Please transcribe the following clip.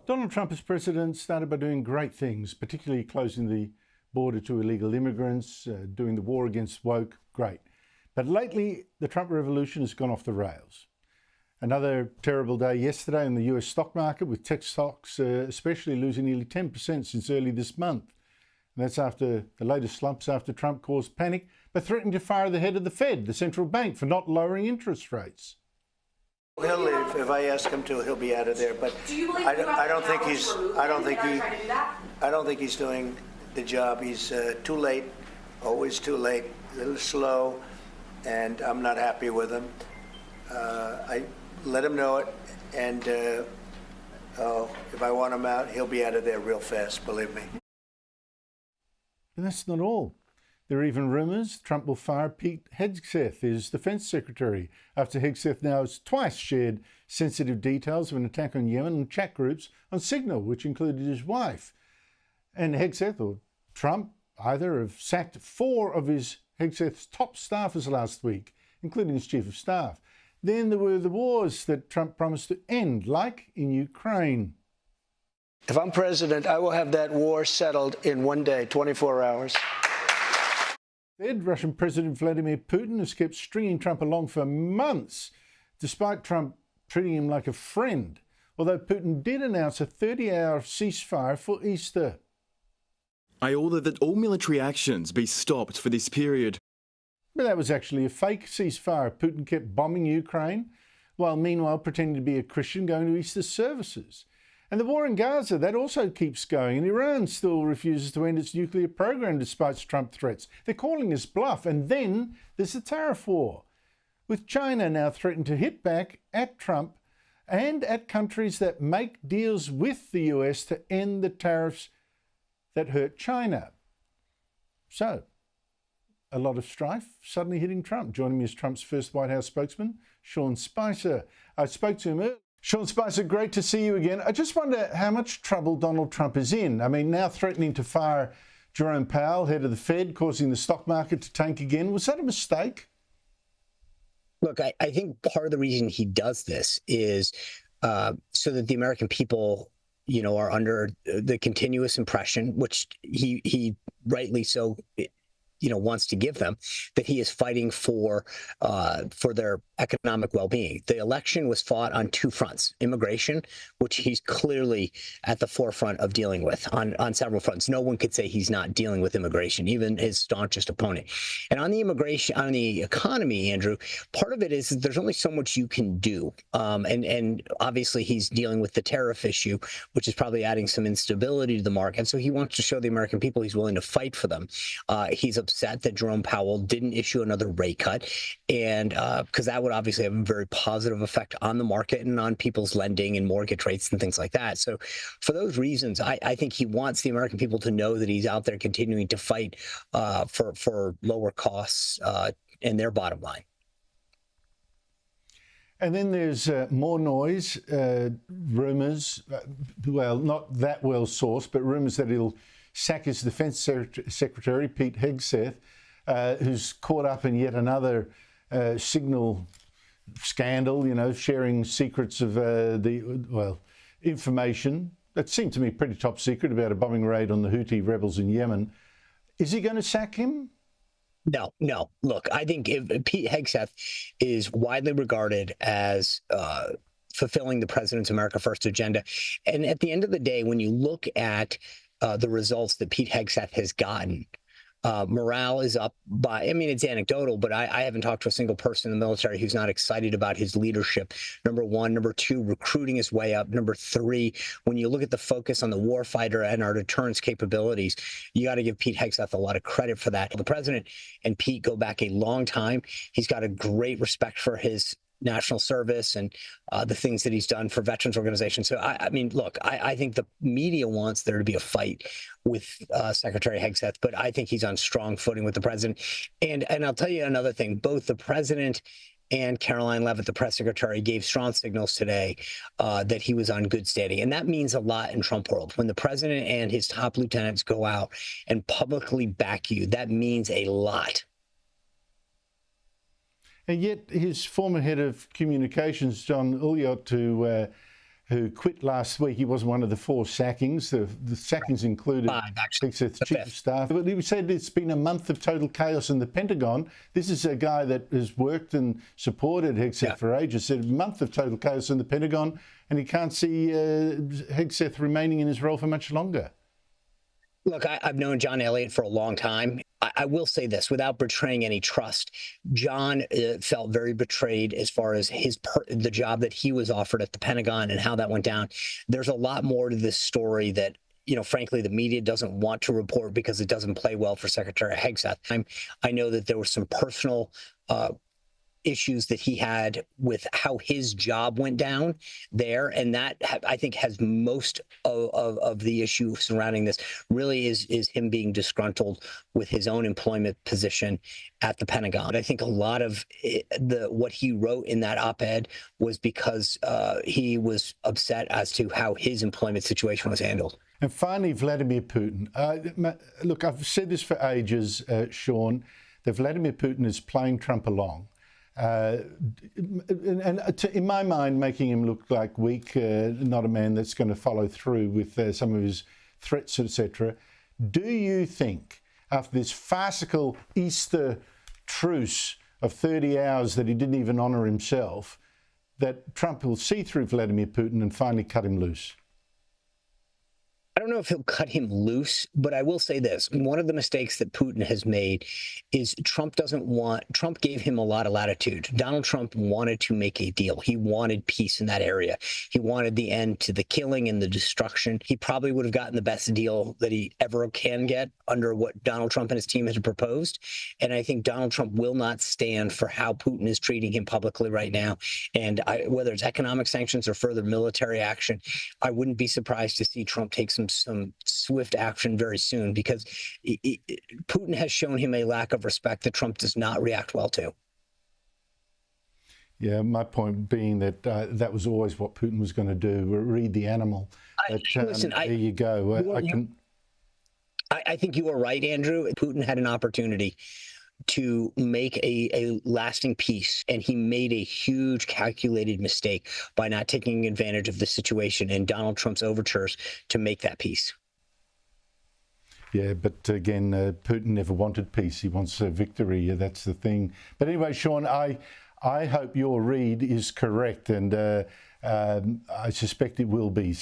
Donald Trump as president started by doing great things, particularly closing the border to illegal immigrants, doing the war against woke, great. But lately, the Trump revolution has gone off the rails. Another terrible day yesterday in the US stock market, with tech stocks especially losing nearly 10% since early this month. And that's after the latest slumps after Trump caused panic by threatening to fire the head of the Fed, the central bank, for not lowering interest rates. He'll leave. If I ask him to, he'll be out of there. But I don't think he's doing the job. He's too late, always too late, a little slow, and I'm not happy with him. I let him know it, and if I want him out, he'll be out of there real fast, believe me. And that's not all. There are even rumours Trump will fire Pete Hegseth, his Defence Secretary, after Hegseth now has twice shared sensitive details of an attack on Yemen in chat groups on Signal, which included his wife. And Hegseth, or Trump, either, have sacked 4 of Hegseth's top staffers last week, including his chief of staff. Then there were the wars that Trump promised to end, like in Ukraine. If I'm president, I will have that war settled in one day, 24 hours. Russian President Vladimir Putin has kept stringing Trump along for months, despite Trump treating him like a friend, although Putin did announce a 30-hour ceasefire for Easter. I order that all military actions be stopped for this period. But that was actually a fake ceasefire. Putin kept bombing Ukraine, while meanwhile pretending to be a Christian going to Easter services. And the war in Gaza, that also keeps going, and Iran still refuses to end its nuclear program despite Trump threats. They're calling this bluff. And then there's the tariff war, with China now threatening to hit back at Trump and at countries that make deals with the US to end the tariffs that hurt China. So, a lot of strife suddenly hitting Trump. Joining me is Trump's first White House spokesman, Sean Spicer. I spoke to him earlier. Sean Spicer, great to see you again. I just wonder how much trouble Donald Trump is in. I mean, now threatening to fire Jerome Powell, head of the Fed, causing the stock market to tank again. Was that a mistake? Look, I think part of the reason he does this is so that the American people, are under the continuous impression, which he rightly so, wants to give them, that he is fighting for their economic well-being. The election was fought on 2 fronts: immigration, which he's clearly at the forefront of dealing with on several fronts. No one could say he's not dealing with immigration, even his staunchest opponent. And on the economy, Andrew, part of it is that there's only so much you can do. And obviously he's dealing with the tariff issue, which is probably adding some instability to the market. So he wants to show the American people he's willing to fight for them. He's upset that Jerome Powell didn't issue another rate cut, and because that would obviously have a very positive effect on the market and on people's lending and mortgage rates and things like that. So for those reasons, I think he wants the American people to know that he's out there continuing to fight for lower costs and their bottom line. And then there's more noise, rumours, well, not that well sourced, but rumours that he'll sack his Defence Secretary, Pete Hegseth, who's caught up in yet another Signal scandal, sharing secrets of information that seemed to me pretty top secret about a bombing raid on the Houthi rebels in Yemen. Is he going to sack him? No. Look, I think Pete Hegseth is widely regarded as fulfilling the president's America First agenda. And at the end of the day, when you look at the results that Pete Hegseth has gotten, morale is up by, it's anecdotal, but I haven't talked to a single person in the military who's not excited about his leadership. Number 1. Number 2, recruiting is way up. Number 3, when you look at the focus on the warfighter and our deterrence capabilities, you got to give Pete Hegseth a lot of credit for that. The president and Pete go back a long time. He's got a great respect for his national service and the things that he's done for veterans organizations. So, I think the media wants there to be a fight with Secretary Hegseth, but I think he's on strong footing with the president. And I'll tell you another thing, both the president and Caroline Leavitt, the press secretary, gave strong signals today that he was on good standing. And that means a lot in Trump world. When the president and his top lieutenants go out and publicly back you, that means a lot. And yet his former head of communications, John Ulyott, who who quit last week. He was one of the 4 sackings. The sackings included Hegseth's chief of staff. But he said it's been a month of total chaos in the Pentagon. This is a guy that has worked and supported Hegseth for ages. Said a month of total chaos in the Pentagon, and he can't see Hegseth remaining in his role for much longer. Look, I've known John Elliott for a long time. I will say this, without betraying any trust, John felt very betrayed as far as the job that he was offered at the Pentagon and how that went down. There's a lot more to this story that, frankly, the media doesn't want to report because it doesn't play well for Secretary Hegseth. I know that there were some personal issues that he had with how his job went down there, and that I think has most of the issue surrounding this really is him being disgruntled with his own employment position at the Pentagon. I think a lot of what he wrote in that op-ed was because he was upset as to how his employment situation was handled. And finally, Vladimir Putin. Look, I've said this for ages, Sean, that Vladimir Putin is playing Trump along. In my mind, making him look like weak, not a man that's going to follow through with some of his threats, etc. Do you think, after this farcical Easter truce of 30 hours that he didn't even honour himself, that Trump will see through Vladimir Putin and finally cut him loose? I don't know if he'll cut him loose, but I will say this. One of the mistakes that Putin has made is Trump gave him a lot of latitude. Donald Trump wanted to make a deal. He wanted peace in that area. He wanted the end to the killing and the destruction. He probably would have gotten the best deal that he ever can get under what Donald Trump and his team had proposed. And I think Donald Trump will not stand for how Putin is treating him publicly right now. And whether it's economic sanctions or further military action, I wouldn't be surprised to see Trump take some swift action very soon, because Putin has shown him a lack of respect that Trump does not react well to. Yeah, my point being that that was always what Putin was going to do, read the animal. But, there you go. I think you are right, Andrew. Putin had an opportunity to make a lasting peace, and he made a huge calculated mistake by not taking advantage of the situation and Donald Trump's overtures to make that peace. Yeah, but again, Putin never wanted peace. He wants victory. That's the thing. But anyway, Sean, I hope your read is correct, and I suspect it will be.